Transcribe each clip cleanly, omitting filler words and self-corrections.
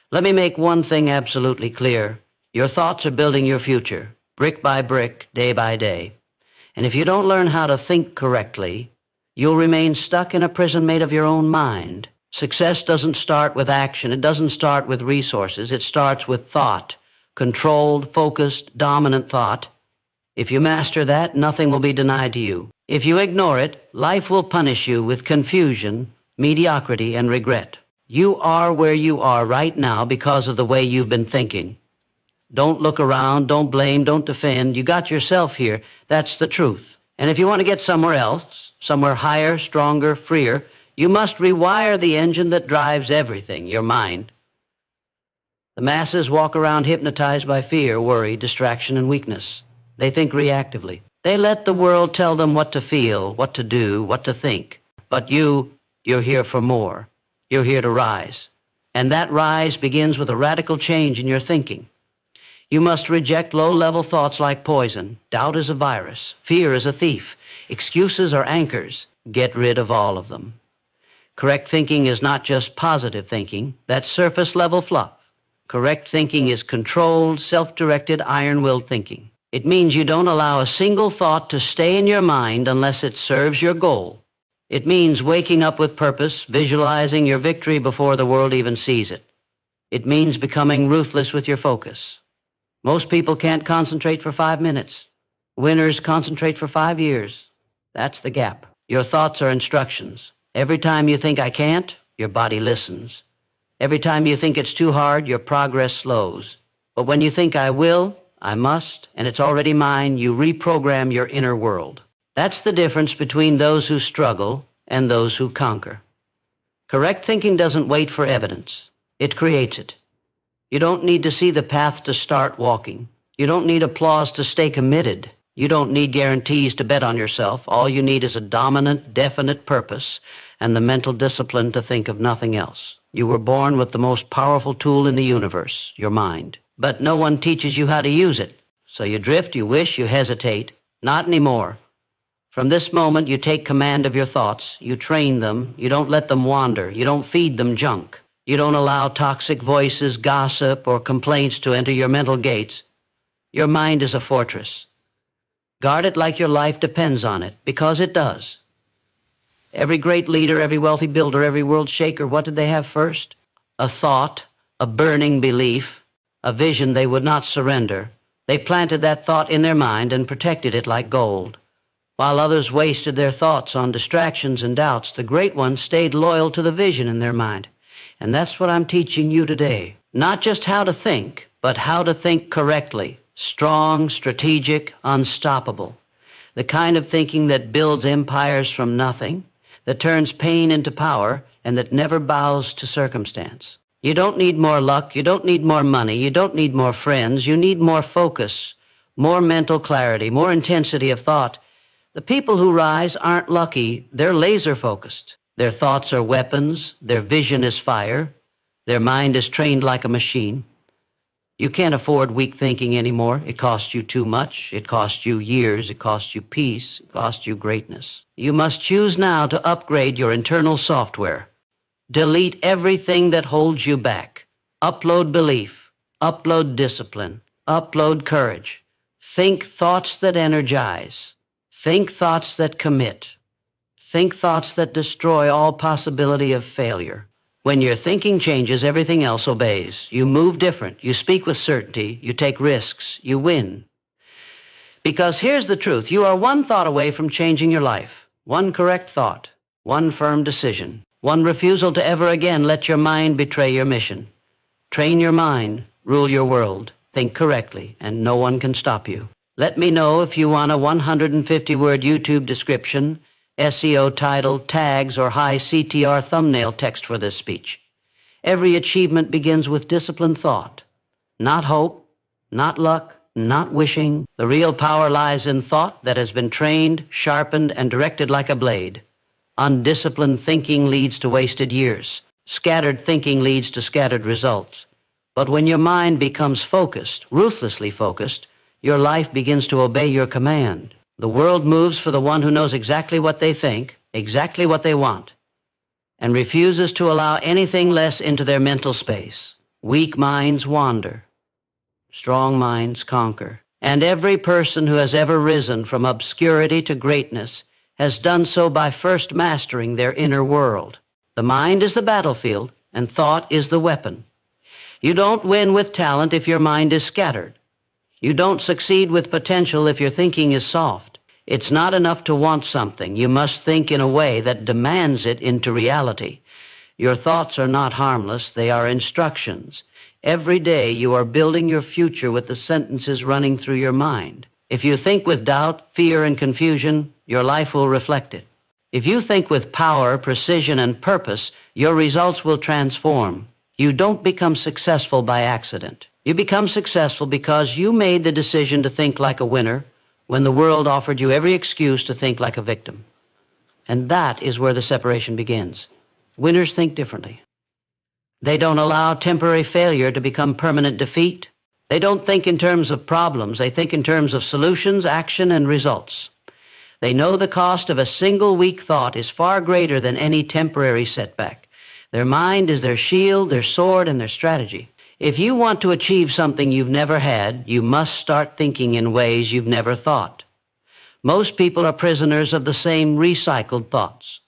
Let me make one thing absolutely clear. Your thoughts are building your future, brick by brick, day by day. And if you don't learn how to think correctly, you'll remain stuck in a prison made of your own mind. Success doesn't start with action. It doesn't start with resources. It starts with thought, controlled, focused, dominant thought. If you master that, nothing will be denied to you. If you ignore it, life will punish you with confusion, mediocrity, and regret. You are where you are right now because of the way you've been thinking. Don't look around, don't blame, don't defend. You got yourself here. That's the truth. And if you want to get somewhere else, somewhere higher, stronger, freer, you must rewire the engine that drives everything, your mind. The masses walk around hypnotized by fear, worry, distraction, and weakness. They think reactively. They let the world tell them what to feel, what to do, what to think. But you're here for more. You're here to rise. And that rise begins with a radical change in your thinking. You must reject low-level thoughts like poison. Doubt is a virus. Fear is a thief. Excuses are anchors. Get rid of all of them. Correct thinking is not just positive thinking. That's surface-level fluff. Correct thinking is controlled, self-directed, iron-willed thinking. It means you don't allow a single thought to stay in your mind unless it serves your goal. It means waking up with purpose, visualizing your victory before the world even sees it. It means becoming ruthless with your focus. Most people can't concentrate for 5 minutes. Winners concentrate for 5 years. That's the gap. Your thoughts are instructions. Every time you think I can't, your body listens. Every time you think it's too hard, your progress slows. But when you think I will, I must, and it's already mine, you reprogram your inner world. That's the difference between those who struggle and those who conquer. Correct thinking doesn't wait for evidence. It creates it. You don't need to see the path to start walking. You don't need applause to stay committed. You don't need guarantees to bet on yourself. All you need is a dominant, definite purpose and the mental discipline to think of nothing else. You were born with the most powerful tool in the universe, your mind. But no one teaches you how to use it. So you drift, you wish, you hesitate. Not anymore. From this moment, you take command of your thoughts. You train them. You don't let them wander. You don't feed them junk. You don't allow toxic voices, gossip, or complaints to enter your mental gates. Your mind is a fortress. Guard it like your life depends on it, because it does. Every great leader, every wealthy builder, every world shaker, what did they have first? A thought, a burning belief, a vision they would not surrender. They planted that thought in their mind and protected it like gold. While others wasted their thoughts on distractions and doubts, the great ones stayed loyal to the vision in their mind. And that's what I'm teaching you today. Not just how to think, but how to think correctly. Strong, strategic, unstoppable. The kind of thinking that builds empires from nothing, that turns pain into power, and that never bows to circumstance. You don't need more luck. You don't need more money. You don't need more friends. You need more focus, more mental clarity, more intensity of thought. The people who rise aren't lucky. They're laser-focused. Their thoughts are weapons. Their vision is fire. Their mind is trained like a machine. You can't afford weak thinking anymore. It costs you too much. It costs you years. It costs you peace. It costs you greatness. You must choose now to upgrade your internal software. Delete everything that holds you back. Upload belief. Upload discipline. Upload courage. Think thoughts that energize. Think thoughts that commit. Think thoughts that destroy all possibility of failure. When your thinking changes, everything else obeys. You move different. You speak with certainty. You take risks. You win. Because here's the truth. You are one thought away from changing your life. One correct thought. One firm decision. One refusal to ever again let your mind betray your mission. Train your mind. Rule your world. Think correctly, and no one can stop you. Let me know if you want a 150-word YouTube description, SEO title, tags, or high CTR thumbnail text for this speech. Every achievement begins with disciplined thought. Not hope, not luck, not wishing. The real power lies in thought that has been trained, sharpened, and directed like a blade. Undisciplined thinking leads to wasted years. Scattered thinking leads to scattered results. But when your mind becomes focused, ruthlessly focused, your life begins to obey your command. The world moves for the one who knows exactly what they think, exactly what they want, and refuses to allow anything less into their mental space. Weak minds wander. Strong minds conquer. And every person who has ever risen from obscurity to greatness has done so by first mastering their inner world. The mind is the battlefield, and thought is the weapon. You don't win with talent if your mind is scattered. You don't succeed with potential if your thinking is soft. It's not enough to want something. You must think in a way that demands it into reality. Your thoughts are not harmless. They are instructions. Every day you are building your future with the sentences running through your mind. If you think with doubt, fear, and confusion, your life will reflect it. If you think with power, precision, and purpose, your results will transform. You don't become successful by accident. You become successful because you made the decision to think like a winner when the world offered you every excuse to think like a victim. And that is where the separation begins. Winners think differently. They don't allow temporary failure to become permanent defeat. They don't think in terms of problems. They think in terms of solutions, action, and results. They know the cost of a single weak thought is far greater than any temporary setback. Their mind is their shield, their sword, and their strategy. If you want to achieve something you've never had, you must start thinking in ways you've never thought. Most people are prisoners of the same recycled thoughts.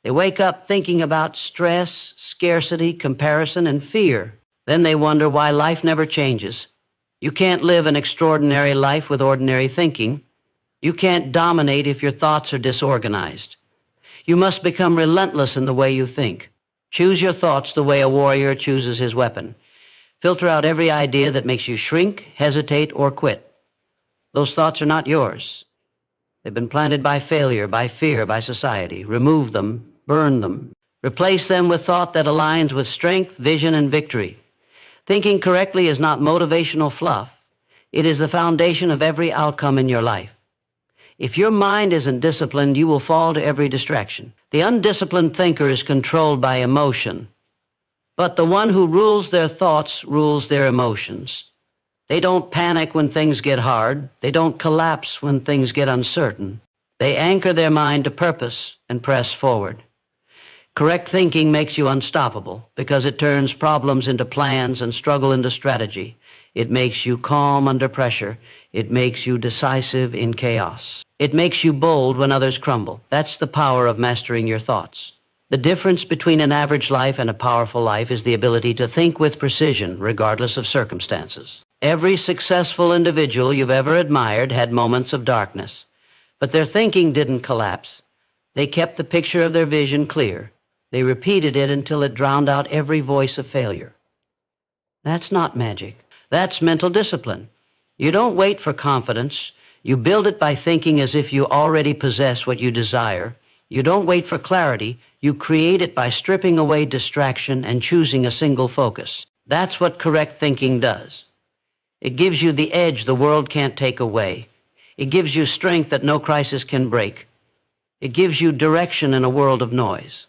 They wake up thinking about stress, scarcity, comparison, and fear. Then they wonder why life never changes. You can't live an extraordinary life with ordinary thinking. You can't dominate if your thoughts are disorganized. You must become relentless in the way you think. Choose your thoughts the way a warrior chooses his weapon. Filter out every idea that makes you shrink, hesitate, or quit. Those thoughts are not yours. They've been planted by failure, by fear, by society. Remove them, burn them. Replace them with thought that aligns with strength, vision, and victory. Thinking correctly is not motivational fluff. It is the foundation of every outcome in your life. If your mind isn't disciplined, you will fall to every distraction. The undisciplined thinker is controlled by emotion, but the one who rules their thoughts rules their emotions. They don't panic when things get hard. They don't collapse when things get uncertain. They anchor their mind to purpose and press forward. Correct thinking makes you unstoppable because it turns problems into plans and struggle into strategy. It makes you calm under pressure. It makes you decisive in chaos. It makes you bold when others crumble. That's the power of mastering your thoughts. The difference between an average life and a powerful life is the ability to think with precision, regardless of circumstances. Every successful individual you've ever admired had moments of darkness, but their thinking didn't collapse. They kept the picture of their vision clear. They repeated it until it drowned out every voice of failure. That's not magic. That's mental discipline. You don't wait for confidence. You build it by thinking as if you already possess what you desire. You don't wait for clarity. You create it by stripping away distraction and choosing a single focus. That's what correct thinking does. It gives you the edge the world can't take away. It gives you strength that no crisis can break. It gives you direction in a world of noise.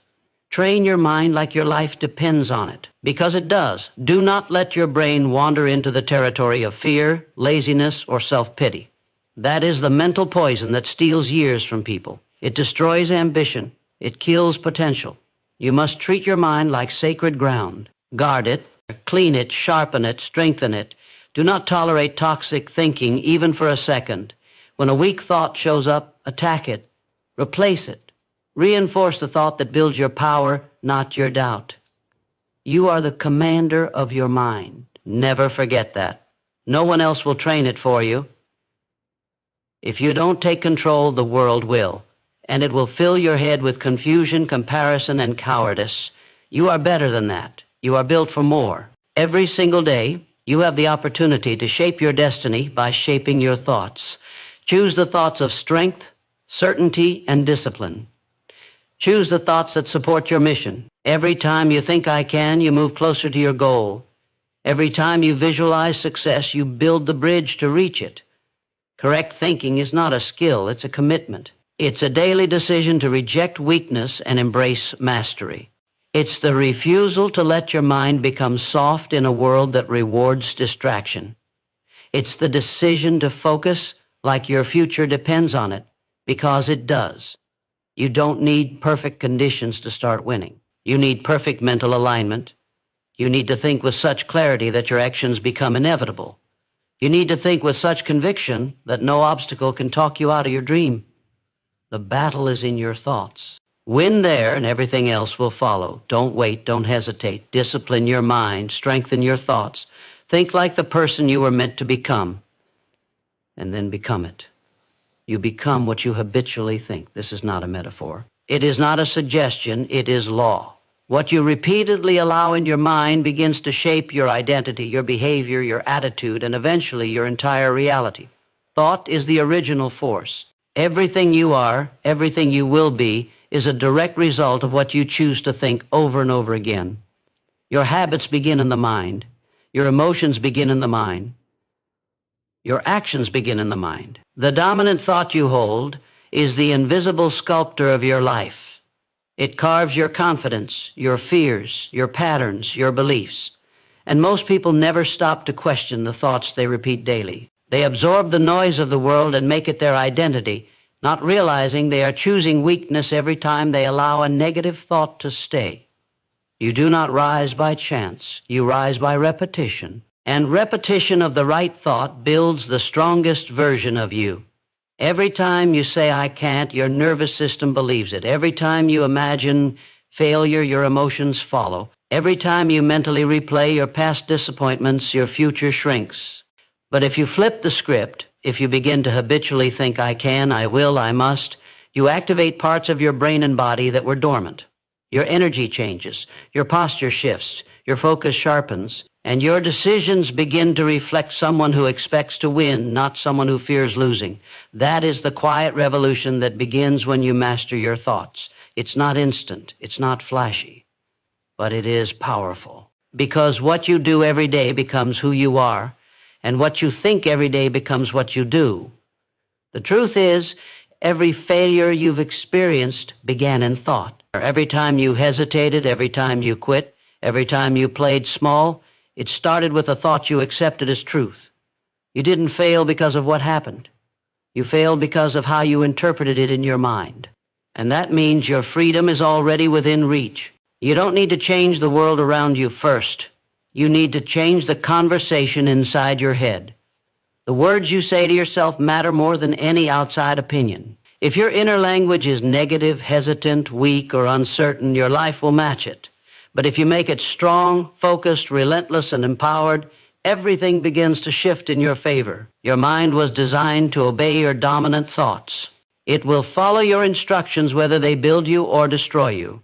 Train your mind like your life depends on it, because it does. Do not let your brain wander into the territory of fear, laziness, or self-pity. That is the mental poison that steals years from people. It destroys ambition. It kills potential. You must treat your mind like sacred ground. Guard it, clean it, sharpen it, strengthen it. Do not tolerate toxic thinking even for a second. When a weak thought shows up, attack it. Replace it. Reinforce the thought that builds your power, not your doubt. You are the commander of your mind. Never forget that. No one else will train it for you. If you don't take control, the world will, and it will fill your head with confusion, comparison, and cowardice. You are better than that. You are built for more. Every single day, you have the opportunity to shape your destiny by shaping your thoughts. Choose the thoughts of strength, certainty, and discipline. Choose the thoughts that support your mission. Every time you think I can, you move closer to your goal. Every time you visualize success, you build the bridge to reach it. Correct thinking is not a skill, it's a commitment. It's a daily decision to reject weakness and embrace mastery. It's the refusal to let your mind become soft in a world that rewards distraction. It's the decision to focus like your future depends on it, because it does. You don't need perfect conditions to start winning. You need perfect mental alignment. You need to think with such clarity that your actions become inevitable. You need to think with such conviction that no obstacle can talk you out of your dream. The battle is in your thoughts. Win there and everything else will follow. Don't wait, don't hesitate. Discipline your mind, strengthen your thoughts. Think like the person you were meant to become, and then become it. You become what you habitually think. This is not a metaphor. It is not a suggestion, it is law. What you repeatedly allow in your mind begins to shape your identity, your behavior, your attitude, and eventually your entire reality. Thought is the original force. Everything you are, everything you will be, is a direct result of what you choose to think over and over again. Your habits begin in the mind. Your emotions begin in the mind. Your actions begin in the mind. The dominant thought you hold is the invisible sculptor of your life. It carves your confidence, your fears, your patterns, your beliefs. And most people never stop to question the thoughts they repeat daily. They absorb the noise of the world and make it their identity, not realizing they are choosing weakness every time they allow a negative thought to stay. You do not rise by chance. You rise by repetition. And repetition of the right thought builds the strongest version of you. Every time you say, I can't, your nervous system believes it. Every time you imagine failure, your emotions follow. Every time you mentally replay your past disappointments, your future shrinks. But if you flip the script, if you begin to habitually think, I can, I will, I must, you activate parts of your brain and body that were dormant. Your energy changes, your posture shifts, your focus sharpens, and your decisions begin to reflect someone who expects to win, not someone who fears losing. That is the quiet revolution that begins when you master your thoughts. It's not instant, it's not flashy, but it is powerful. Because what you do every day becomes who you are, and what you think every day becomes what you do. The truth is, every failure you've experienced began in thought. Every time you hesitated, every time you quit, every time you played small, it started with a thought you accepted as truth. You didn't fail because of what happened. You failed because of how you interpreted it in your mind. And that means your freedom is already within reach. You don't need to change the world around you first. You need to change the conversation inside your head. The words you say to yourself matter more than any outside opinion. If your inner language is negative, hesitant, weak, or uncertain, your life will match it. But if you make it strong, focused, relentless, and empowered, everything begins to shift in your favor. Your mind was designed to obey your dominant thoughts. It will follow your instructions whether they build you or destroy you.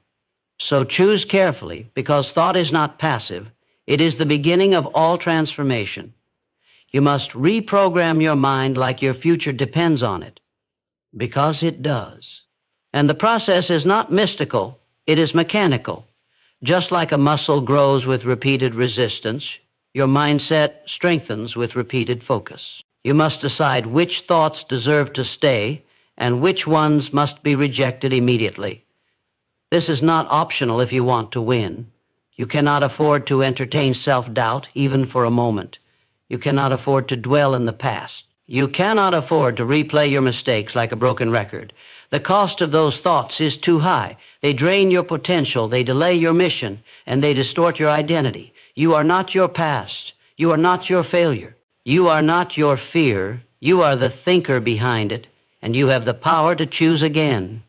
So choose carefully, because thought is not passive. It is the beginning of all transformation. You must reprogram your mind like your future depends on it, because it does. And the process is not mystical, it is mechanical. Just like a muscle grows with repeated resistance, your mindset strengthens with repeated focus. You must decide which thoughts deserve to stay and which ones must be rejected immediately. This is not optional if you want to win. You cannot afford to entertain self-doubt even for a moment. You cannot afford to dwell in the past. You cannot afford to replay your mistakes like a broken record. The cost of those thoughts is too high. They drain your potential, they delay your mission, and they distort your identity. You are not your past. You are not your failure. You are not your fear. You are the thinker behind it, and you have the power to choose again.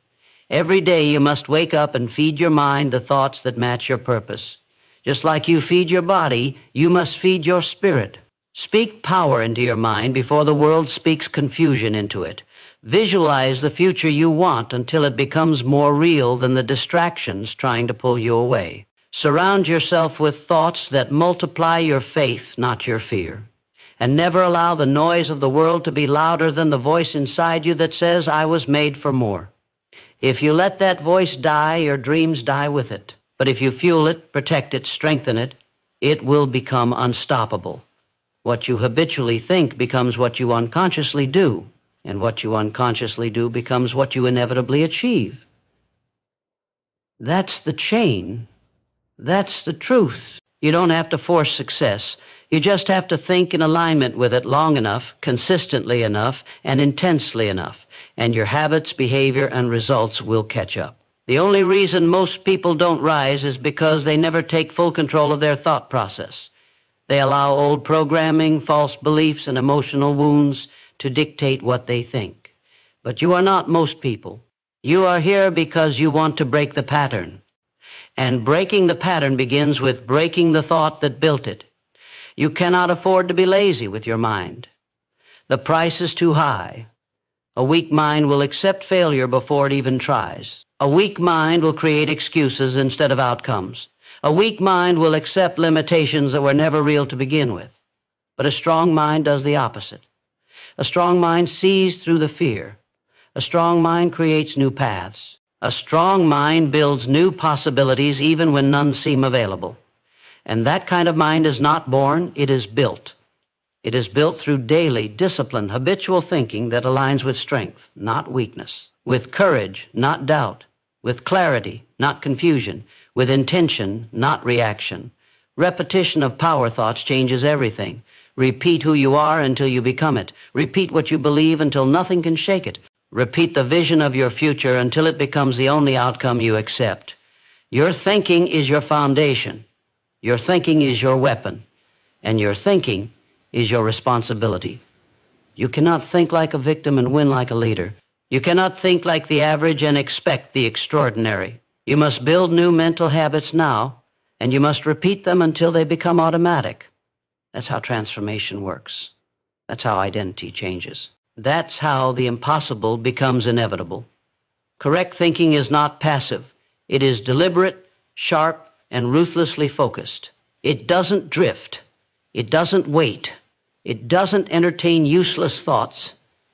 Every day you must wake up and feed your mind the thoughts that match your purpose. Just like you feed your body, you must feed your spirit. Speak power into your mind before the world speaks confusion into it. Visualize the future you want until it becomes more real than the distractions trying to pull you away. Surround yourself with thoughts that multiply your faith, not your fear. And never allow the noise of the world to be louder than the voice inside you that says, I was made for more. If you let that voice die, your dreams die with it. But if you fuel it, protect it, strengthen it, it will become unstoppable. What you habitually think becomes what you unconsciously do. And what you unconsciously do becomes what you inevitably achieve. That's the chain. That's the truth. You don't have to force success. You just have to think in alignment with it long enough, consistently enough, and intensely enough. And your habits, behavior, and results will catch up. The only reason most people don't rise is because they never take full control of their thought process. They allow old programming, false beliefs, and emotional wounds to dictate what they think. But you are not most people. You are here because you want to break the pattern. And breaking the pattern begins with breaking the thought that built it. You cannot afford to be lazy with your mind. The price is too high. A weak mind will accept failure before it even tries. A weak mind will create excuses instead of outcomes. A weak mind will accept limitations that were never real to begin with. But a strong mind does the opposite. A strong mind sees through the fear. A strong mind creates new paths. A strong mind builds new possibilities even when none seem available. And that kind of mind is not born, it is built. It is built through daily, disciplined, habitual thinking that aligns with strength, not weakness, with courage, not doubt, with clarity, not confusion, with intention, not reaction. Repetition of power thoughts changes everything. Repeat who you are until you become it. Repeat what you believe until nothing can shake it. Repeat the vision of your future until it becomes the only outcome you accept. Your thinking is your foundation. Your thinking is your weapon. And your thinking is your responsibility. You cannot think like a victim and win like a leader. You cannot think like the average and expect the extraordinary. You must build new mental habits now, and you must repeat them until they become automatic. That's how transformation works. That's how identity changes. That's how the impossible becomes inevitable. Correct thinking is not passive. It is deliberate, sharp, and ruthlessly focused. It doesn't drift. It doesn't wait. It doesn't entertain useless thoughts.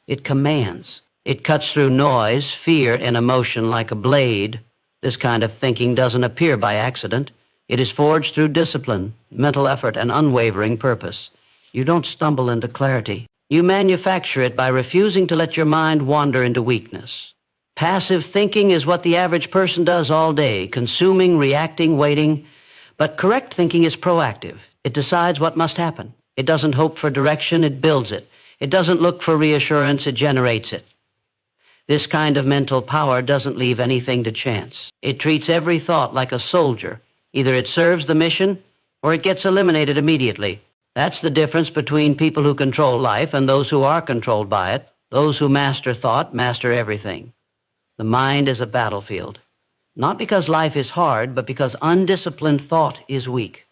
It commands. It cuts through noise, fear, and emotion like a blade. This kind of thinking doesn't appear by accident. It is forged through discipline, mental effort, and unwavering purpose. You don't stumble into clarity. You manufacture it by refusing to let your mind wander into weakness. Passive thinking is what the average person does all day, consuming, reacting, waiting. But correct thinking is proactive. It decides what must happen. It doesn't hope for direction, it builds it. It doesn't look for reassurance, it generates it. This kind of mental power doesn't leave anything to chance. It treats every thought like a soldier. Either it serves the mission or it gets eliminated immediately. That's the difference between people who control life and those who are controlled by it. Those who master thought master everything. The mind is a battlefield. Not because life is hard, but because undisciplined thought is weak.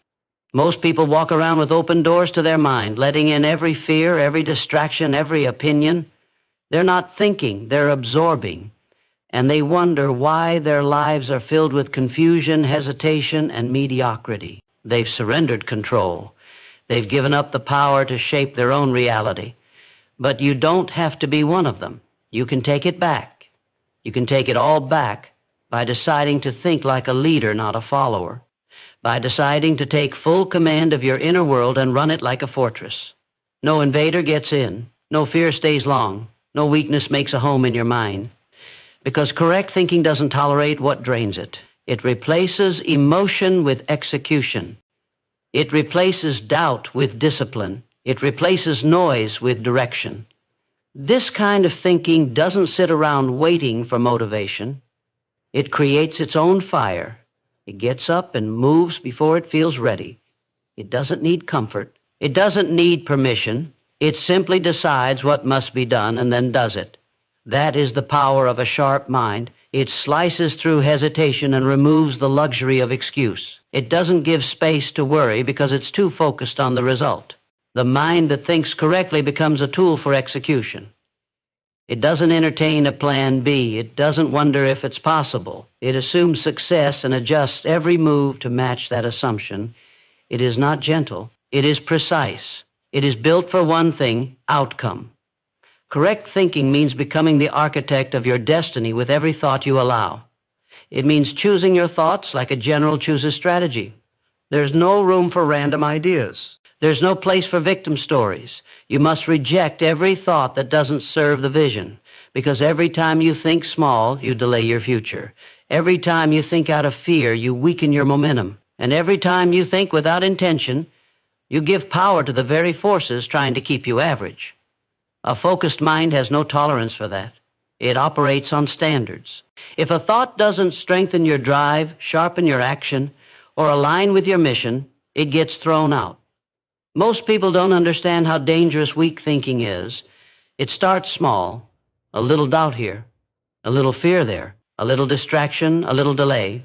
Most people walk around with open doors to their mind, letting in every fear, every distraction, every opinion. They're not thinking, they're absorbing. And they wonder why their lives are filled with confusion, hesitation, and mediocrity. They've surrendered control. They've given up the power to shape their own reality. But you don't have to be one of them. You can take it back. You can take it all back by deciding to think like a leader, not a follower. By deciding to take full command of your inner world and run it like a fortress. No invader gets in. No fear stays long. No weakness makes a home in your mind. Because correct thinking doesn't tolerate what drains it. It replaces emotion with execution. It replaces doubt with discipline. It replaces noise with direction. This kind of thinking doesn't sit around waiting for motivation. It creates its own fire. It gets up and moves before it feels ready. It doesn't need comfort. It doesn't need permission. It simply decides what must be done and then does it. That is the power of a sharp mind. It slices through hesitation and removes the luxury of excuse. It doesn't give space to worry because it's too focused on the result. The mind that thinks correctly becomes a tool for execution. It doesn't entertain a plan B. It doesn't wonder if it's possible. It assumes success and adjusts every move to match that assumption. It is not gentle. It is precise. It is built for one thing, outcome. Correct thinking means becoming the architect of your destiny with every thought you allow. It means choosing your thoughts like a general chooses strategy. There's no room for random ideas. There's no place for victim stories. You must reject every thought that doesn't serve the vision, because every time you think small, you delay your future. Every time you think out of fear, you weaken your momentum. And every time you think without intention, you give power to the very forces trying to keep you average. A focused mind has no tolerance for that. It operates on standards. If a thought doesn't strengthen your drive, sharpen your action, or align with your mission, it gets thrown out. Most people don't understand how dangerous weak thinking is. It starts small, a little doubt here, a little fear there, a little distraction, a little delay,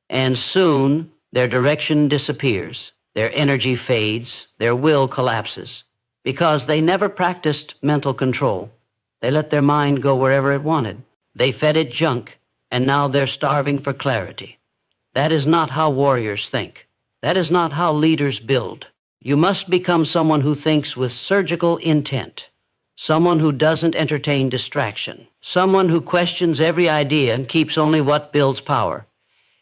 and soon their direction disappears, their energy fades, their will collapses, because they never practiced mental control. They let their mind go wherever it wanted. They fed it junk, and now they're starving for clarity. That is not how warriors think. That is not how leaders build. You must become someone who thinks with surgical intent, someone who doesn't entertain distraction, someone who questions every idea and keeps only what builds power.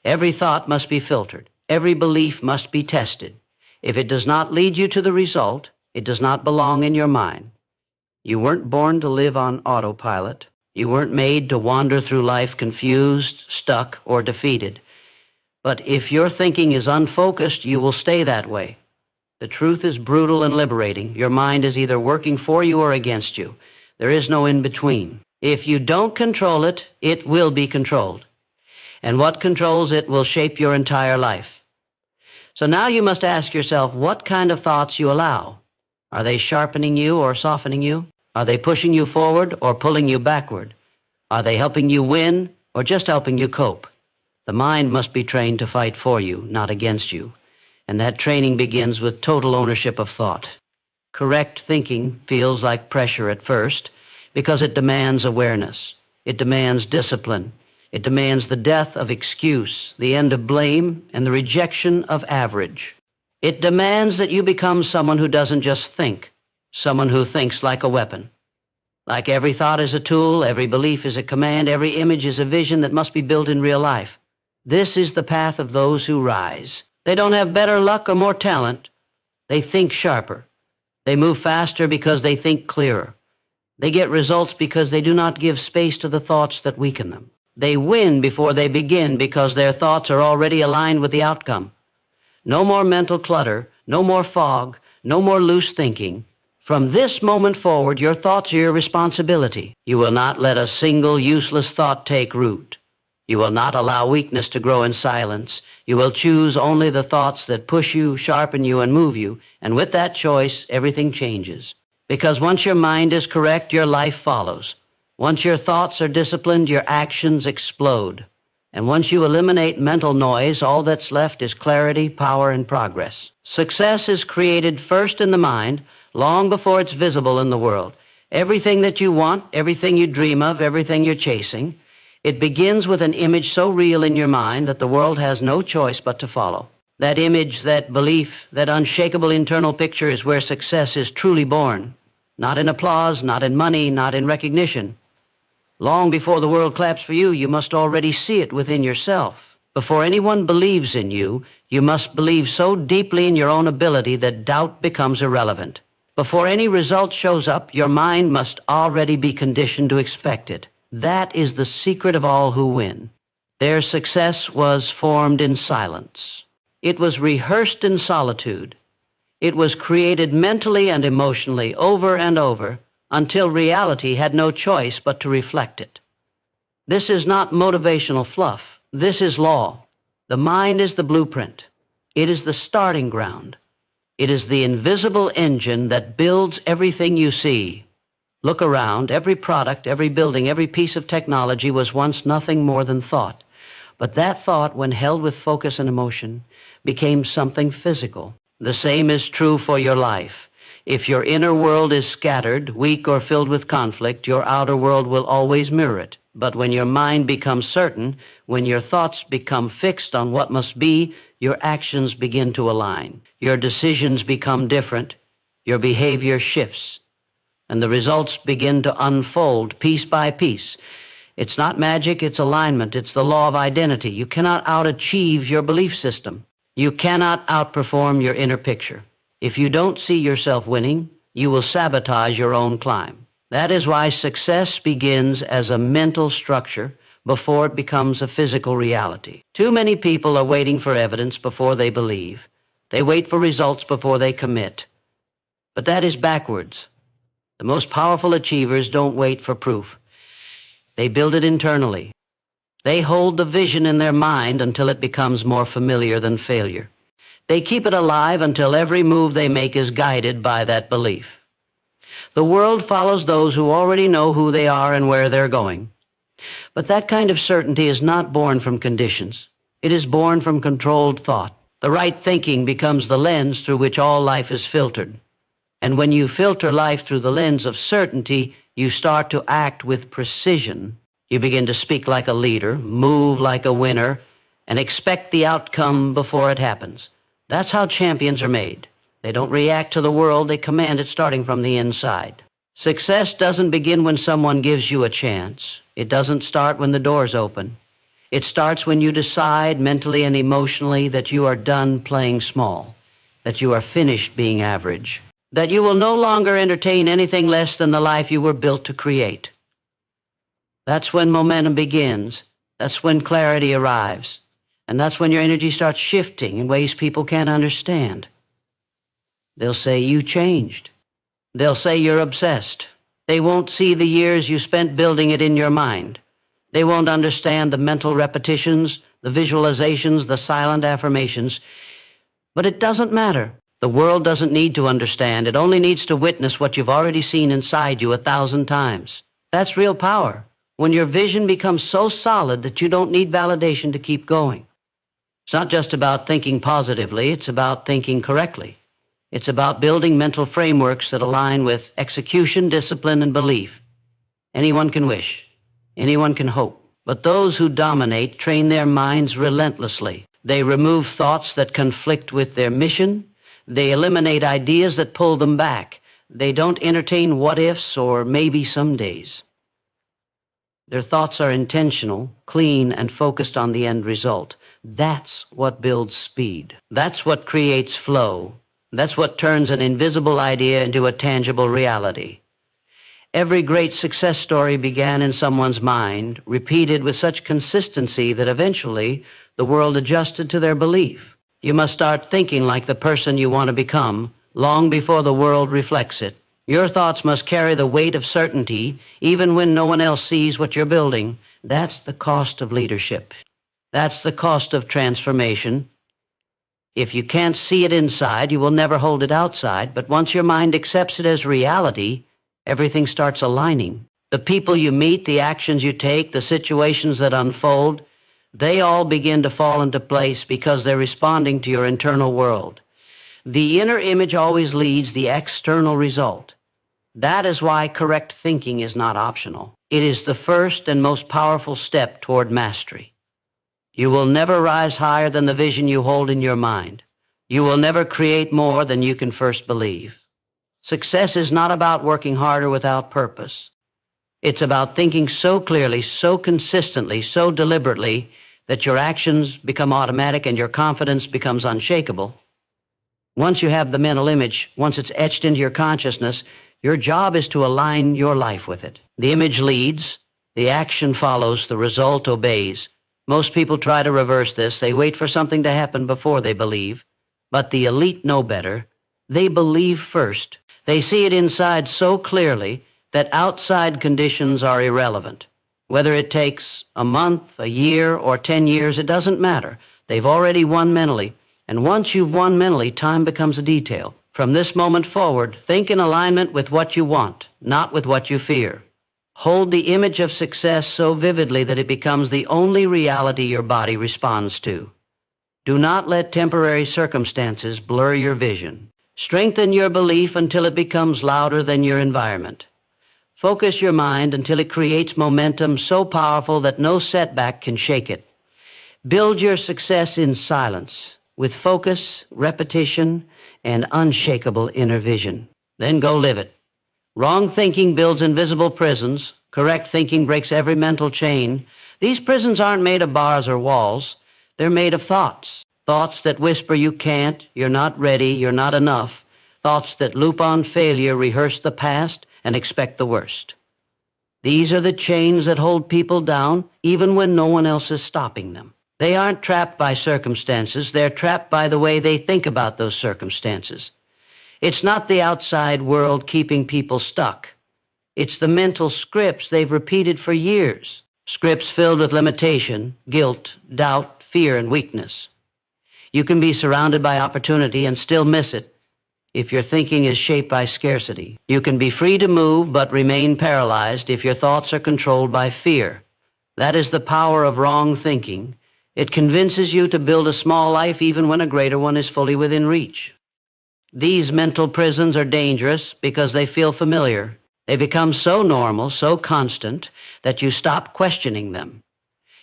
Every thought must be filtered. Every belief must be tested. If it does not lead you to the result, it does not belong in your mind. You weren't born to live on autopilot. You weren't made to wander through life confused, stuck, or defeated. But if your thinking is unfocused, you will stay that way. The truth is brutal and liberating. Your mind is either working for you or against you. There is no in between. If you don't control it, it will be controlled. And what controls it will shape your entire life. So now you must ask yourself what kind of thoughts you allow. Are they sharpening you or softening you? Are they pushing you forward or pulling you backward? Are they helping you win or just helping you cope? The mind must be trained to fight for you, not against you. And that training begins with total ownership of thought. Correct thinking feels like pressure at first because it demands awareness. It demands discipline. It demands the death of excuse, the end of blame, and the rejection of average. It demands that you become someone who doesn't just think, someone who thinks like a weapon. Like every thought is a tool, every belief is a command, every image is a vision that must be built in real life. This is the path of those who rise. They don't have better luck or more talent. They think sharper. They move faster because they think clearer. They get results because they do not give space to the thoughts that weaken them. They win before they begin because their thoughts are already aligned with the outcome. No more mental clutter, no more fog, no more loose thinking. From this moment forward, your thoughts are your responsibility. You will not let a single useless thought take root. You will not allow weakness to grow in silence. You will choose only the thoughts that push you, sharpen you, and move you. And with that choice, everything changes. Because once your mind is correct, your life follows. Once your thoughts are disciplined, your actions explode. And once you eliminate mental noise, all that's left is clarity, power, and progress. Success is created first in the mind, long before it's visible in the world. Everything that you want, everything you dream of, everything you're chasing, it begins with an image so real in your mind that the world has no choice but to follow. That image, that belief, that unshakable internal picture is where success is truly born. Not in applause, not in money, not in recognition. Long before the world claps for you, you must already see it within yourself. Before anyone believes in you, you must believe so deeply in your own ability that doubt becomes irrelevant. Before any result shows up, your mind must already be conditioned to expect it. That is the secret of all who win. Their success was formed in silence. It was rehearsed in solitude. It was created mentally and emotionally over and over until reality had no choice but to reflect it. This is not motivational fluff. This is law. The mind is the blueprint. It is the starting ground. It is the invisible engine that builds everything you see. Look around. Every product, every building, every piece of technology was once nothing more than thought. But that thought, when held with focus and emotion, became something physical. The same is true for your life. If your inner world is scattered, weak, or filled with conflict, your outer world will always mirror it. But when your mind becomes certain, when your thoughts become fixed on what must be, your actions begin to align. Your decisions become different. Your behavior shifts. And the results begin to unfold piece by piece. It's not magic, it's alignment. It's the law of identity. You cannot out-achieve your belief system. You cannot outperform your inner picture. If you don't see yourself winning, you will sabotage your own climb. That is why success begins as a mental structure before it becomes a physical reality. Too many people are waiting for evidence before they believe. They wait for results before they commit. But that is backwards. The most powerful achievers don't wait for proof. They build it internally. They hold the vision in their mind until it becomes more familiar than failure. They keep it alive until every move they make is guided by that belief. The world follows those who already know who they are and where they're going. But that kind of certainty is not born from conditions. It is born from controlled thought. The right thinking becomes the lens through which all life is filtered. And when you filter life through the lens of certainty, you start to act with precision. You begin to speak like a leader, move like a winner, and expect the outcome before it happens. That's how champions are made. They don't react to the world, they command it starting from the inside. Success doesn't begin when someone gives you a chance. It doesn't start when the doors open. It starts when you decide mentally and emotionally that you are done playing small, that you are finished being average, that you will no longer entertain anything less than the life you were built to create. That's when momentum begins. That's when clarity arrives. And that's when your energy starts shifting in ways people can't understand. They'll say you changed. They'll say you're obsessed. They won't see the years you spent building it in your mind. They won't understand the mental repetitions, the visualizations, the silent affirmations. But it doesn't matter. The world doesn't need to understand. It only needs to witness what you've already seen inside you 1,000 times. That's real power. When your vision becomes so solid that you don't need validation to keep going. It's not just about thinking positively, it's about thinking correctly. It's about building mental frameworks that align with execution, discipline, and belief. Anyone can wish. Anyone can hope. But those who dominate train their minds relentlessly. They remove thoughts that conflict with their mission. They eliminate ideas that pull them back. They don't entertain what-ifs or maybe some days. Their thoughts are intentional, clean, and focused on the end result. That's what builds speed. That's what creates flow. That's what turns an invisible idea into a tangible reality. Every great success story began in someone's mind, repeated with such consistency that eventually the world adjusted to their belief. You must start thinking like the person you want to become long before the world reflects it. Your thoughts must carry the weight of certainty even when no one else sees what you're building. That's the cost of leadership. That's the cost of transformation. If you can't see it inside, you will never hold it outside. But once your mind accepts it as reality, everything starts aligning. The people you meet, the actions you take, the situations that unfold, they all begin to fall into place because they're responding to your internal world. The inner image always leads the external result. That is why correct thinking is not optional. It is the first and most powerful step toward mastery. You will never rise higher than the vision you hold in your mind. You will never create more than you can first believe. Success is not about working harder without purpose. It's about thinking so clearly, so consistently, so deliberately that your actions become automatic and your confidence becomes unshakable. Once you have the mental image, once it's etched into your consciousness, your job is to align your life with it. The image leads, the action follows, the result obeys. Most people try to reverse this. They wait for something to happen before they believe. But the elite know better. They believe first. They see it inside so clearly that outside conditions are irrelevant. Whether it takes a month, a year, or 10 years, it doesn't matter. They've already won mentally. And once you've won mentally, time becomes a detail. From this moment forward, think in alignment with what you want, not with what you fear. Hold the image of success so vividly that it becomes the only reality your body responds to. Do not let temporary circumstances blur your vision. Strengthen your belief until it becomes louder than your environment. Focus your mind until it creates momentum so powerful that no setback can shake it. Build your success in silence, with focus, repetition, and unshakable inner vision. Then go live it. Wrong thinking builds invisible prisons. Correct thinking breaks every mental chain. These prisons aren't made of bars or walls. They're made of thoughts. Thoughts that whisper you can't, you're not ready, you're not enough. Thoughts that loop on failure, rehearse the past, and expect the worst. These are the chains that hold people down even when no one else is stopping them. They aren't trapped by circumstances. They're trapped by the way they think about those circumstances. It's not the outside world keeping people stuck. It's the mental scripts they've repeated for years. Scripts filled with limitation, guilt, doubt, fear, and weakness. You can be surrounded by opportunity and still miss it if your thinking is shaped by scarcity. You can be free to move but remain paralyzed if your thoughts are controlled by fear. That is the power of wrong thinking. It convinces you to build a small life even when a greater one is fully within reach. These mental prisons are dangerous because they feel familiar. They become so normal, so constant, that you stop questioning them.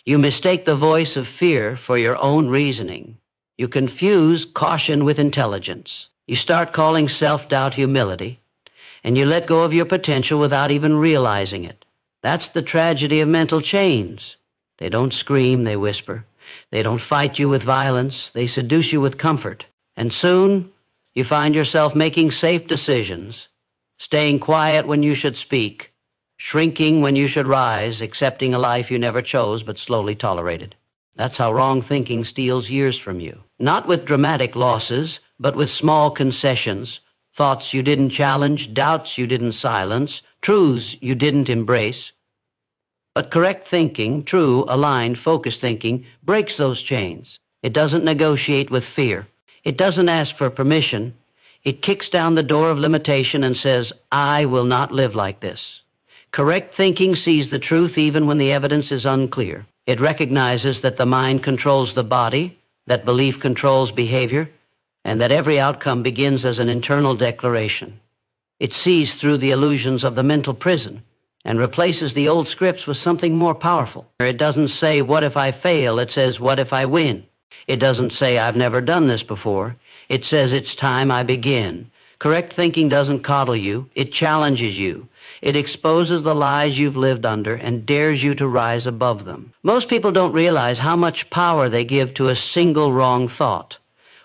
You mistake the voice of fear for your own reasoning. You confuse caution with intelligence. You start calling self-doubt humility, and you let go of your potential without even realizing it. That's the tragedy of mental chains. They don't scream, they whisper. They don't fight you with violence, they seduce you with comfort. And soon, you find yourself making safe decisions, staying quiet when you should speak, shrinking when you should rise, accepting a life you never chose but slowly tolerated. That's how wrong thinking steals years from you. Not with dramatic losses, but with small concessions, thoughts you didn't challenge, doubts you didn't silence, truths you didn't embrace. But correct thinking, true, aligned, focused thinking, breaks those chains. It doesn't negotiate with fear. It doesn't ask for permission. It kicks down the door of limitation and says, I will not live like this. Correct thinking sees the truth even when the evidence is unclear. It recognizes that the mind controls the body, that belief controls behavior, and that every outcome begins as an internal declaration. It sees through the illusions of the mental prison and replaces the old scripts with something more powerful. It doesn't say, what if I fail? It says, what if I win? It doesn't say, I've never done this before. It says, it's time I begin. Correct thinking doesn't coddle you. It challenges you. It exposes the lies you've lived under and dares you to rise above them. Most people don't realize how much power they give to a single wrong thought.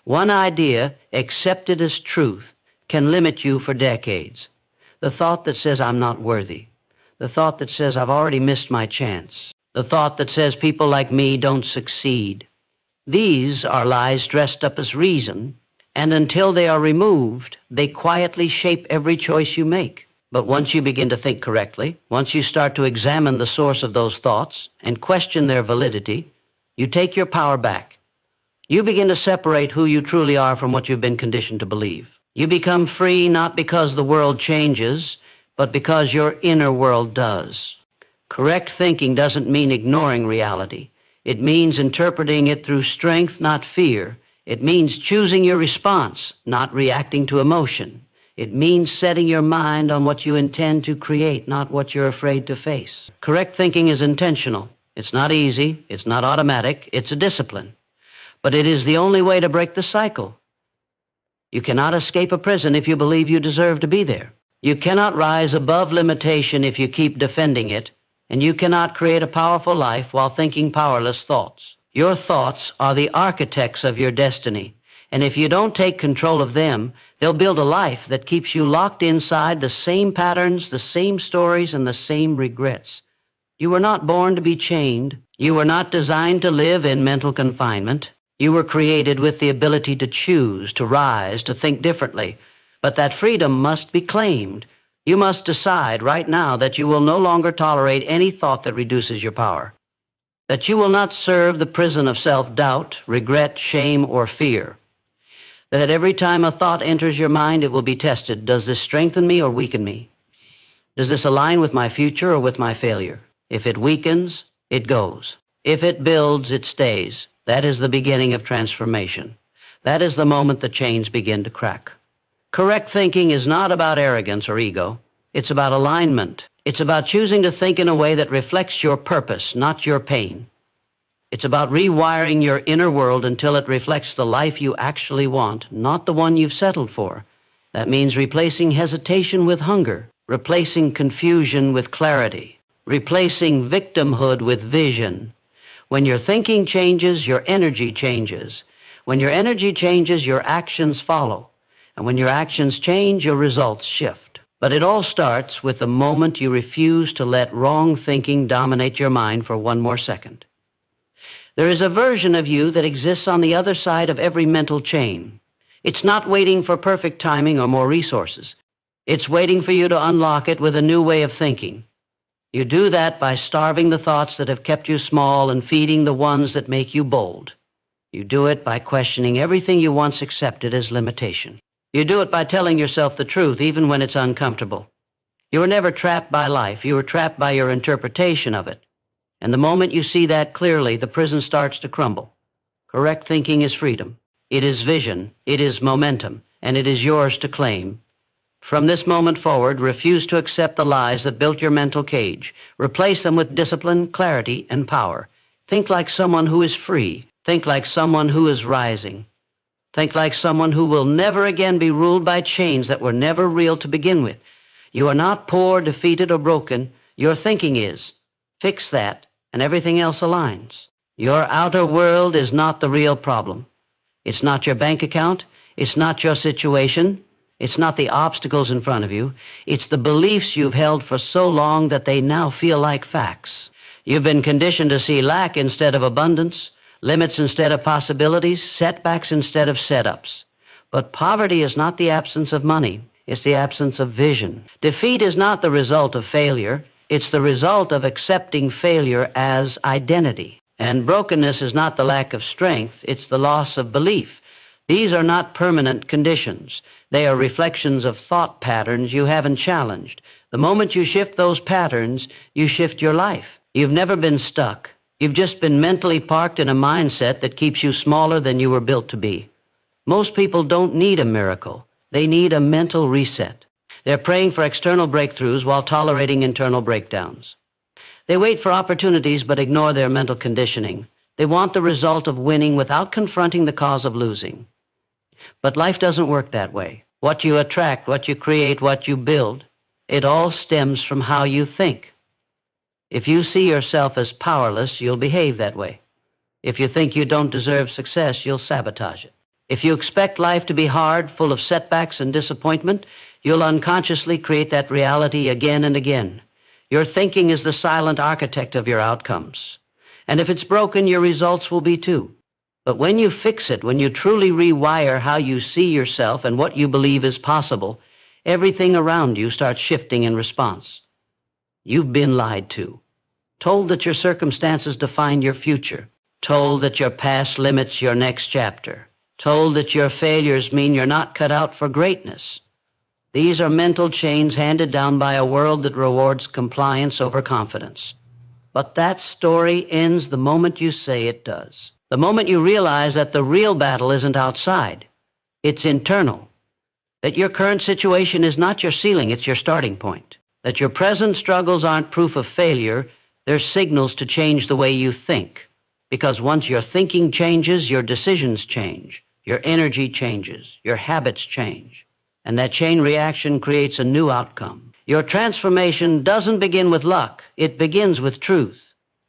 One idea, accepted as truth, can limit you for decades. The thought that says, I'm not worthy. The thought that says, I've already missed my chance. The thought that says, people like me don't succeed. These are lies dressed up as reason, and until they are removed, they quietly shape every choice you make. But once you begin to think correctly, once you start to examine the source of those thoughts and question their validity, you take your power back. You begin to separate who you truly are from what you've been conditioned to believe. You become free not because the world changes, but because your inner world does. Correct thinking doesn't mean ignoring reality. It means interpreting it through strength, not fear. It means choosing your response, not reacting to emotion. It means setting your mind on what you intend to create, not what you're afraid to face. Correct thinking is intentional. It's not easy. It's not automatic. It's a discipline. But it is the only way to break the cycle. You cannot escape a prison if you believe you deserve to be there. You cannot rise above limitation if you keep defending it, and you cannot create a powerful life while thinking powerless thoughts. Your thoughts are the architects of your destiny, and if you don't take control of them, they'll build a life that keeps you locked inside the same patterns, the same stories, and the same regrets. You were not born to be chained. You were not designed to live in mental confinement. You were created with the ability to choose, to rise, to think differently. But that freedom must be claimed. You must decide right now that you will no longer tolerate any thought that reduces your power, that you will not serve the prison of self-doubt, regret, shame, or fear, that every time a thought enters your mind, it will be tested. Does this strengthen me or weaken me? Does this align with my future or with my failure? If it weakens, it goes. If it builds, it stays. That is the beginning of transformation. That is the moment the chains begin to crack. Correct thinking is not about arrogance or ego. It's about alignment. It's about choosing to think in a way that reflects your purpose, not your pain. It's about rewiring your inner world until it reflects the life you actually want, not the one you've settled for. That means replacing hesitation with hunger, replacing confusion with clarity, replacing victimhood with vision. When your thinking changes, your energy changes. When your energy changes, your actions follow. And when your actions change, your results shift. But it all starts with the moment you refuse to let wrong thinking dominate your mind for one more second. There is a version of you that exists on the other side of every mental chain. It's not waiting for perfect timing or more resources. It's waiting for you to unlock it with a new way of thinking. You do that by starving the thoughts that have kept you small and feeding the ones that make you bold. You do it by questioning everything you once accepted as limitation. You do it by telling yourself the truth even when it's uncomfortable. You were never trapped by life. You were trapped by your interpretation of it. And the moment you see that clearly, the prison starts to crumble. Correct thinking is freedom. It is vision. It is momentum. And it is yours to claim. From this moment forward, refuse to accept the lies that built your mental cage. Replace them with discipline, clarity, and power. Think like someone who is free. Think like someone who is rising. Think like someone who will never again be ruled by chains that were never real to begin with. You are not poor, defeated, or broken. Your thinking is. Fix that, and everything else aligns. Your outer world is not the real problem. It's not your bank account. It's not your situation. It's not the obstacles in front of you. It's the beliefs you've held for so long that they now feel like facts. You've been conditioned to see lack instead of abundance, limits instead of possibilities, setbacks instead of setups. But poverty is not the absence of money. It's the absence of vision. Defeat is not the result of failure. It's the result of accepting failure as identity. And brokenness is not the lack of strength. It's the loss of belief. These are not permanent conditions. They are reflections of thought patterns you haven't challenged. The moment you shift those patterns, you shift your life. You've never been stuck. You've just been mentally parked in a mindset that keeps you smaller than you were built to be. Most people don't need a miracle. They need a mental reset. They're praying for external breakthroughs while tolerating internal breakdowns. They wait for opportunities but ignore their mental conditioning. They want the result of winning without confronting the cause of losing. But life doesn't work that way. What you attract, what you create, what you build, it all stems from how you think. If you see yourself as powerless, you'll behave that way. If you think you don't deserve success, you'll sabotage it. If you expect life to be hard, full of setbacks and disappointment, you'll unconsciously create that reality again and again. Your thinking is the silent architect of your outcomes. And if it's broken, your results will be too. But when you fix it, when you truly rewire how you see yourself and what you believe is possible, everything around you starts shifting in response. You've been lied to, told that your circumstances define your future, told that your past limits your next chapter, told that your failures mean you're not cut out for greatness. These are mental chains handed down by a world that rewards compliance over confidence. But that story ends the moment you say it does. The moment you realize that the real battle isn't outside, it's internal. That your current situation is not your ceiling, it's your starting point. That your present struggles aren't proof of failure, they're signals to change the way you think. Because once your thinking changes, your decisions change, your energy changes, your habits change. And that chain reaction creates a new outcome. Your transformation doesn't begin with luck, it begins with truth.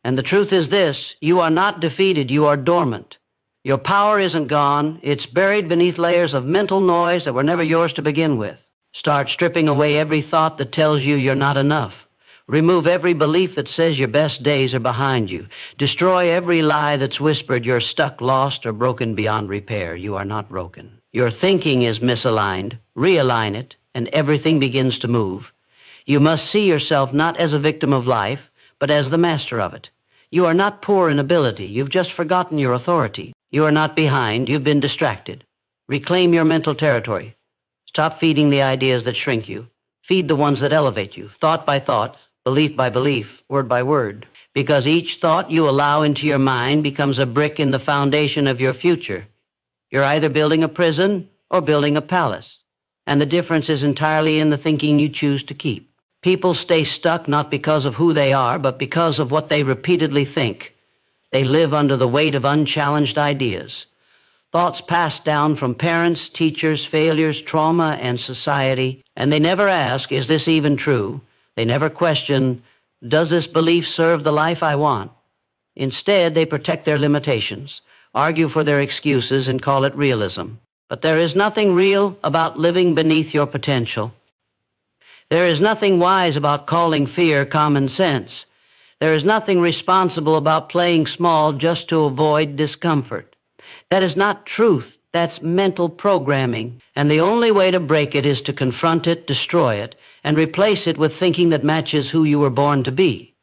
And the truth is this, you are not defeated, you are dormant. Your power isn't gone, it's buried beneath layers of mental noise that were never yours to begin with. Start stripping away every thought that tells you you're not enough. Remove every belief that says your best days are behind you. Destroy every lie that's whispered you're stuck, lost, or broken beyond repair. You are not broken. Your thinking is misaligned. Realign it, and everything begins to move. You must see yourself not as a victim of life, but as the master of it. You are not poor in ability. You've just forgotten your authority. You are not behind. You've been distracted. Reclaim your mental territory. Stop feeding the ideas that shrink you. Feed the ones that elevate you, thought by thought, belief by belief, word by word. Because each thought you allow into your mind becomes a brick in the foundation of your future. You're either building a prison or building a palace. And the difference is entirely in the thinking you choose to keep. People stay stuck not because of who they are, but because of what they repeatedly think. They live under the weight of unchallenged ideas. Thoughts passed down from parents, teachers, failures, trauma, and society, and they never ask, is this even true? They never question, does this belief serve the life I want? Instead, they protect their limitations, argue for their excuses, and call it realism. But there is nothing real about living beneath your potential. There is nothing wise about calling fear common sense. There is nothing responsible about playing small just to avoid discomfort. That is not truth. That's mental programming, and the only way to break it is to confront it, destroy it, and replace it with thinking that matches who you were born to be.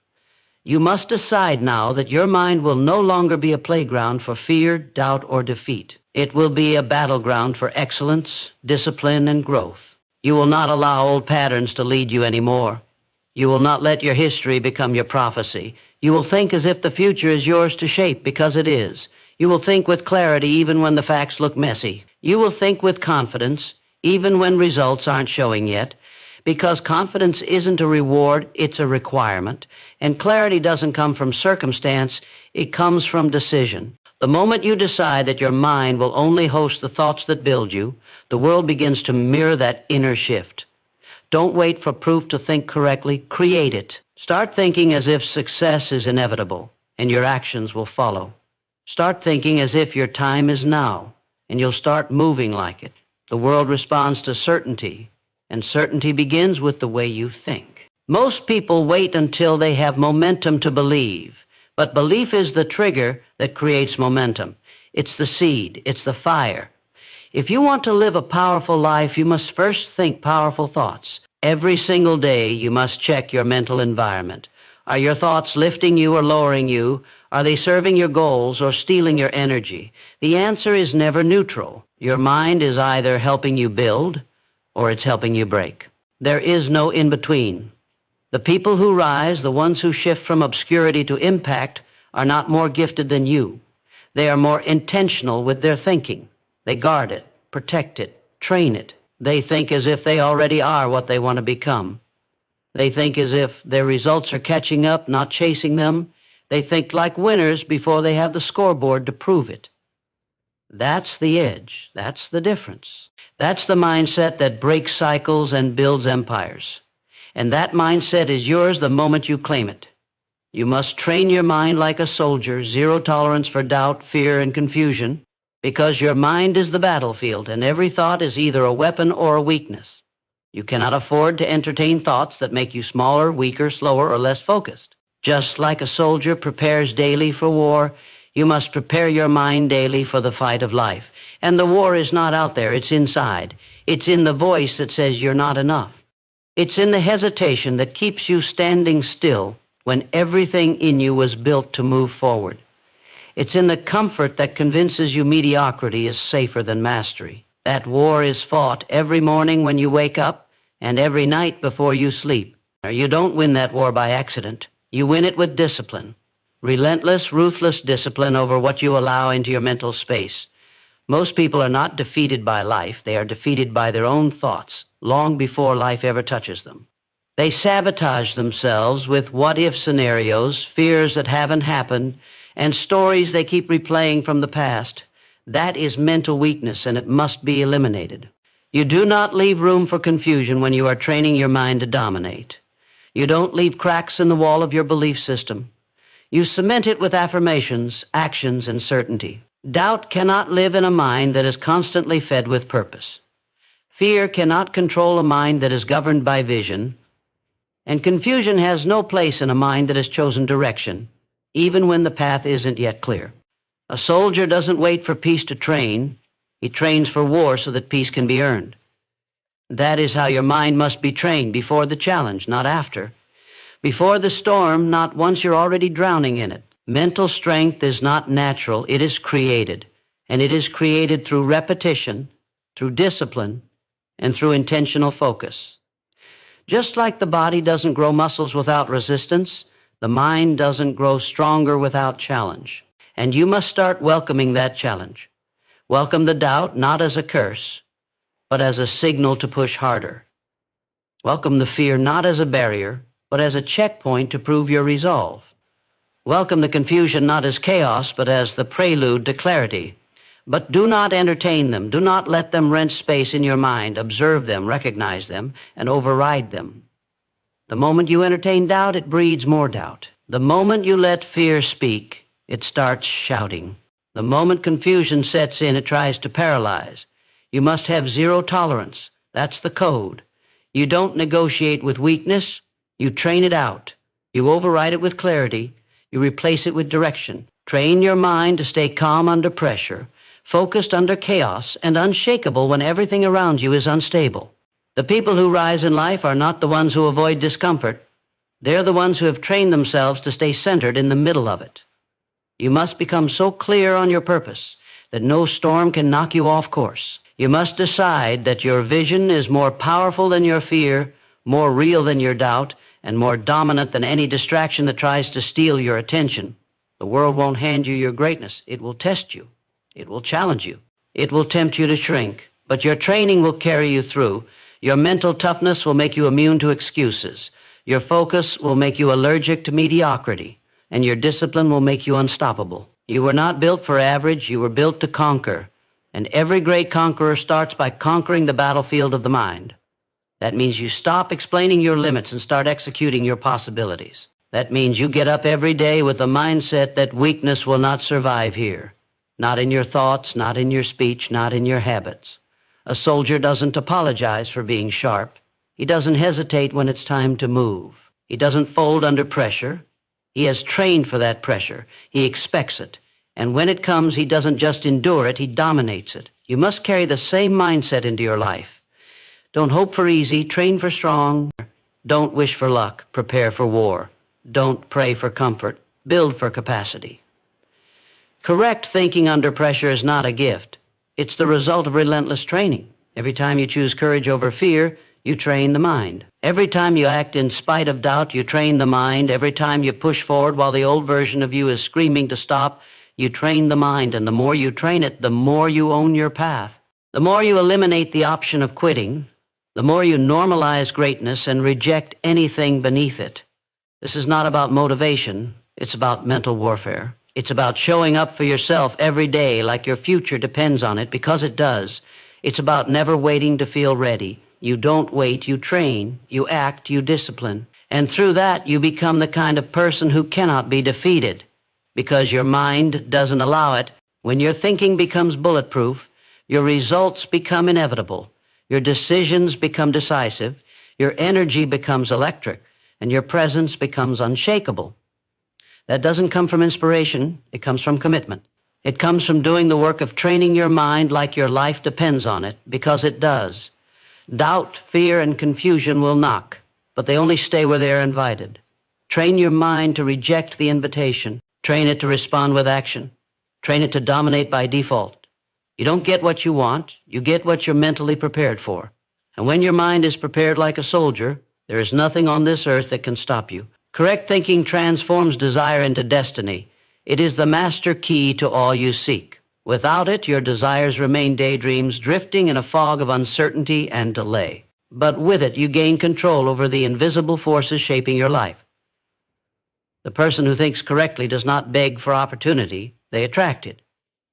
You must decide now that your mind will no longer be a playground for fear, doubt, or defeat. It will be a battleground for excellence, discipline, and growth. You will not allow old patterns to lead you anymore. You will not let your history become your prophecy. You will think as if the future is yours to shape, because it is. You will think with clarity even when the facts look messy. You will think with confidence even when results aren't showing yet, because confidence isn't a reward, it's a requirement. And clarity doesn't come from circumstance, it comes from decision. The moment you decide that your mind will only host the thoughts that build you, the world begins to mirror that inner shift. Don't wait for proof to think correctly, create it. Start thinking as if success is inevitable, and your actions will follow. Start thinking as if your time is now, and you'll start moving like it. The world responds to certainty, and certainty begins with the way you think. Most people wait until they have momentum to believe, but belief is the trigger that creates momentum. It's the seed, it's the fire. If you want to live a powerful life, you must first think powerful thoughts. Every single day, you must check your mental environment. Are your thoughts lifting you or lowering you? Are they serving your goals or stealing your energy? The answer is never neutral. Your mind is either helping you build or it's helping you break. There is no in-between. The people who rise, the ones who shift from obscurity to impact, are not more gifted than you. They are more intentional with their thinking. They guard it, protect it, train it. They think as if they already are what they want to become. They think as if their results are catching up, not chasing them. They think like winners before they have the scoreboard to prove it. That's the edge. That's the difference. That's the mindset that breaks cycles and builds empires. And that mindset is yours the moment you claim it. You must train your mind like a soldier, zero tolerance for doubt, fear, and confusion, because your mind is the battlefield, and every thought is either a weapon or a weakness. You cannot afford to entertain thoughts that make you smaller, weaker, slower, or less focused. Just like a soldier prepares daily for war, you must prepare your mind daily for the fight of life. And the war is not out there, it's inside. It's in the voice that says you're not enough. It's in the hesitation that keeps you standing still when everything in you was built to move forward. It's in the comfort that convinces you mediocrity is safer than mastery. That war is fought every morning when you wake up and every night before you sleep. You don't win that war by accident. You win it with discipline. Relentless, ruthless discipline over what you allow into your mental space. Most people are not defeated by life. They are defeated by their own thoughts long before life ever touches them. They sabotage themselves with what-if scenarios, fears that haven't happened, and stories they keep replaying from the past. That is mental weakness, and it must be eliminated. You do not leave room for confusion when you are training your mind to dominate. You don't leave cracks in the wall of your belief system. You cement it with affirmations, actions, and certainty. Doubt cannot live in a mind that is constantly fed with purpose. Fear cannot control a mind that is governed by vision. And confusion has no place in a mind that has chosen direction, even when the path isn't yet clear. A soldier doesn't wait for peace to train. He trains for war so that peace can be earned. That is how your mind must be trained, before the challenge, not after. Before the storm, not once you're already drowning in it. Mental strength is not natural, it is created. And it is created through repetition, through discipline, and through intentional focus. Just like the body doesn't grow muscles without resistance, the mind doesn't grow stronger without challenge. And you must start welcoming that challenge. Welcome the doubt not as a curse, but as a signal to push harder. Welcome the fear not as a barrier, but as a checkpoint to prove your resolve. Welcome the confusion not as chaos, but as the prelude to clarity. But do not entertain them. Do not let them rent space in your mind. Observe them, recognize them, and override them. The moment you entertain doubt, it breeds more doubt. The moment you let fear speak, it starts shouting. The moment confusion sets in, it tries to paralyze. You must have zero tolerance. That's the code. You don't negotiate with weakness. You train it out. You override it with clarity. You replace it with direction. Train your mind to stay calm under pressure. focused under chaos, and unshakable when everything around you is unstable. The people who rise in life are not the ones who avoid discomfort. They're the ones who have trained themselves to stay centered in the middle of it. You must become so clear on your purpose that no storm can knock you off course. You must decide that your vision is more powerful than your fear, more real than your doubt, and more dominant than any distraction that tries to steal your attention. The world won't hand you your greatness. It will test you. It will challenge you. It will tempt you to shrink. But your training will carry you through. Your mental toughness will make you immune to excuses. Your focus will make you allergic to mediocrity. And your discipline will make you unstoppable. You were not built for average. You were built to conquer. And every great conqueror starts by conquering the battlefield of the mind. That means you stop explaining your limits and start executing your possibilities. That means you get up every day with the mindset that weakness will not survive here. Not in your thoughts, not in your speech, not in your habits. A soldier doesn't apologize for being sharp. He doesn't hesitate when it's time to move. He doesn't fold under pressure. He has trained for that pressure. He expects it. And when it comes, he doesn't just endure it, he dominates it. You must carry the same mindset into your life. Don't hope for easy, train for strong. Don't wish for luck, prepare for war. Don't pray for comfort, build for capacity. Correct thinking under pressure is not a gift. It's the result of relentless training. Every time you choose courage over fear, you train the mind. Every time you act in spite of doubt, you train the mind. Every time you push forward while the old version of you is screaming to stop, you train the mind. And the more you train it, the more you own your path. The more you eliminate the option of quitting, the more you normalize greatness and reject anything beneath it. This is not about motivation. It's about mental warfare. It's about showing up for yourself every day like your future depends on it, because it does. It's about never waiting to feel ready. You don't wait, you train, you act, you discipline. And through that, you become the kind of person who cannot be defeated, because your mind doesn't allow it. When your thinking becomes bulletproof, your results become inevitable. Your decisions become decisive. Your energy becomes electric. And your presence becomes unshakable. That doesn't come from inspiration. It comes from commitment. It comes from doing the work of training your mind like your life depends on it, because it does. Doubt, fear, and confusion will knock, but they only stay where they are invited. Train your mind to reject the invitation. Train it to respond with action. Train it to dominate by default. You don't get what you want. You get what you're mentally prepared for. And when your mind is prepared like a soldier, there is nothing on this earth that can stop you. Correct thinking transforms desire into destiny. It is the master key to all you seek. Without it, your desires remain daydreams, drifting in a fog of uncertainty and delay. But with it, you gain control over the invisible forces shaping your life. The person who thinks correctly does not beg for opportunity, they attract it.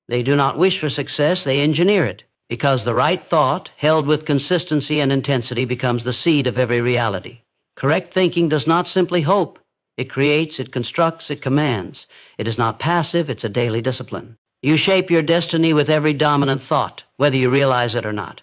They do not wish for success, they engineer it. Because the right thought, held with consistency and intensity, becomes the seed of every reality. Correct thinking does not simply hope. It creates, it constructs, it commands. It is not passive, it's a daily discipline. You shape your destiny with every dominant thought, whether you realize it or not.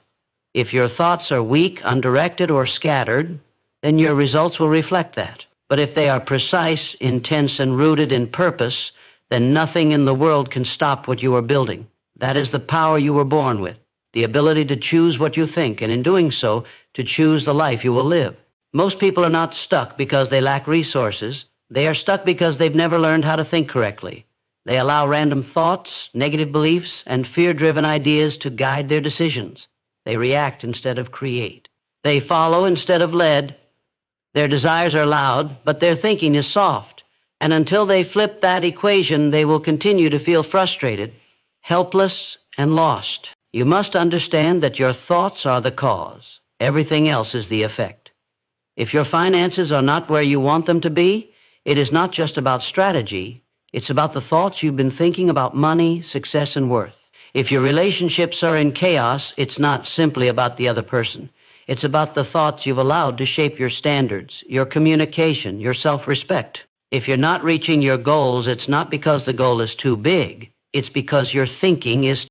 If your thoughts are weak, undirected, or scattered, then your results will reflect that. But if they are precise, intense, and rooted in purpose, then nothing in the world can stop what you are building. That is the power you were born with. The ability to choose what you think, and in doing so, to choose the life you will live. Most people are not stuck because they lack resources. They are stuck because they've never learned how to think correctly. They allow random thoughts, negative beliefs, and fear-driven ideas to guide their decisions. They react instead of create. They follow instead of led. Their desires are loud, but their thinking is soft. And until they flip that equation, they will continue to feel frustrated, helpless, and lost. You must understand that your thoughts are the cause. Everything else is the effect. If your finances are not where you want them to be, it is not just about strategy. It's about the thoughts you've been thinking about money, success, and worth. If your relationships are in chaos, it's not simply about the other person. It's about the thoughts you've allowed to shape your standards, your communication, your self-respect. If you're not reaching your goals, it's not because the goal is too big. It's because your thinking is